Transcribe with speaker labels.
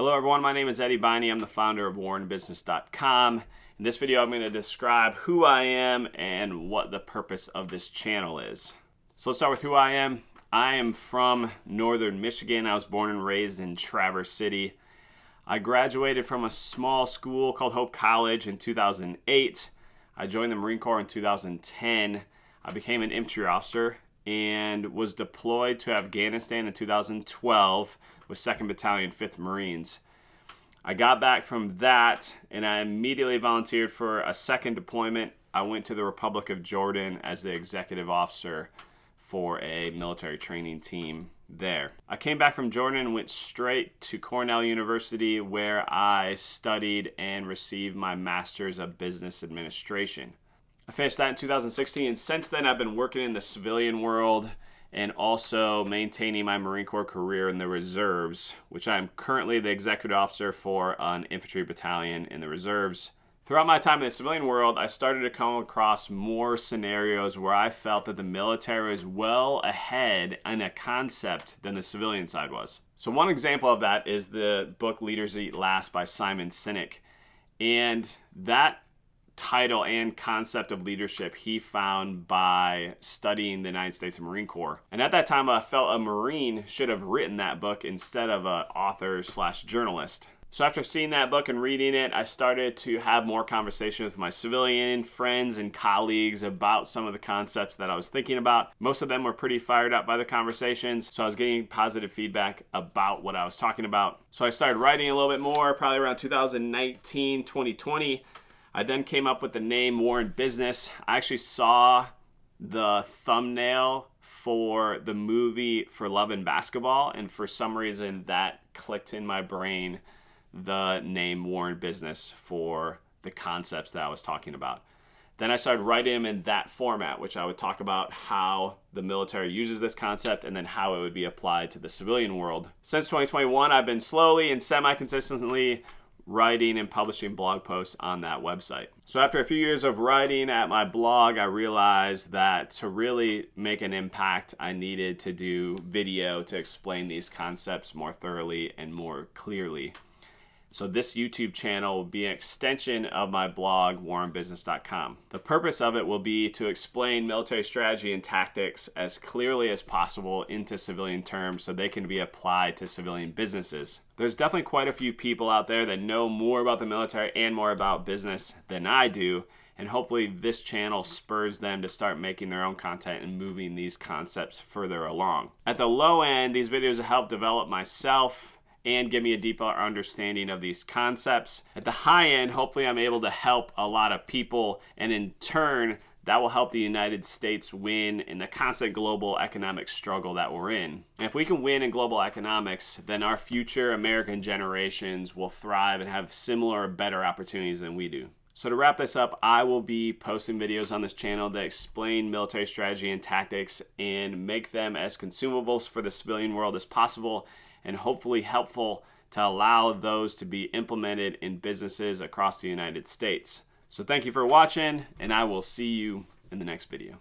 Speaker 1: Hello everyone, my name is Eddie Biney. I'm the founder of WarrenBusiness.com. In this video, I'm going to describe who I am and what the purpose of this channel is. So let's start with who I am. I am from Northern Michigan. I was born and raised in Traverse City. I graduated from a small school called Hope College in 2008. I joined the Marine Corps in 2010. I became an infantry officer and was deployed to Afghanistan in 2012 with 2nd Battalion, 5th Marines. I got back from that and I immediately volunteered for a second deployment. I went to the Republic of Jordan as the executive officer for a military training team there. I came back from Jordan and went straight to Cornell University, where I studied and received my Master's of Business Administration. I finished that in 2016, and since then I've been working in the civilian world and also maintaining my Marine Corps career in the reserves, which I'm currently the executive officer for an infantry battalion in the reserves. Throughout my time in the civilian world, I started to come across more scenarios where I felt that the military was well ahead in a concept than the civilian side was. So one example of that is the book Leaders Eat Last by Simon Sinek. And that title and concept of leadership he found by studying the United States Marine Corps. And at that time, I felt a Marine should have written that book instead of an author/journalist. So after seeing that book and reading it, I started to have more conversations with my civilian friends and colleagues about some of the concepts that I was thinking about. Most of them were pretty fired up by the conversations, so I was getting positive feedback about what I was talking about. So I started writing a little bit more, probably around 2019, 2020. I then came up with the name Warren Business. I actually saw the thumbnail for the movie For Love and Basketball, and for some reason that clicked in my brain, the name Warren Business for the concepts that I was talking about. Then I started writing them in that format, which I would talk about how the military uses this concept and then how it would be applied to the civilian world. Since 2021, I've been slowly and semi-consistently writing and publishing blog posts on that website. So after a few years of writing at my blog, I realized that to really make an impact, I needed to do video to explain these concepts more thoroughly and more clearly. So this YouTube channel will be an extension of my blog, WarrenBusiness.com. The purpose of it will be to explain military strategy and tactics as clearly as possible into civilian terms so they can be applied to civilian businesses. There's definitely quite a few people out there that know more about the military and more about business than I do, and hopefully this channel spurs them to start making their own content and moving these concepts further along. At the low end, these videos will help develop myself and give me a deeper understanding of these concepts. At the high end, hopefully I'm able to help a lot of people, and in turn, that will help the United States win in the constant global economic struggle that we're in. And if we can win in global economics, then our future American generations will thrive and have similar or better opportunities than we do. So to wrap this up, I will be posting videos on this channel that explain military strategy and tactics and make them as consumables for the civilian world as possible, and hopefully helpful to allow those to be implemented in businesses across the United States. So thank you for watching, and I will see you in the next video.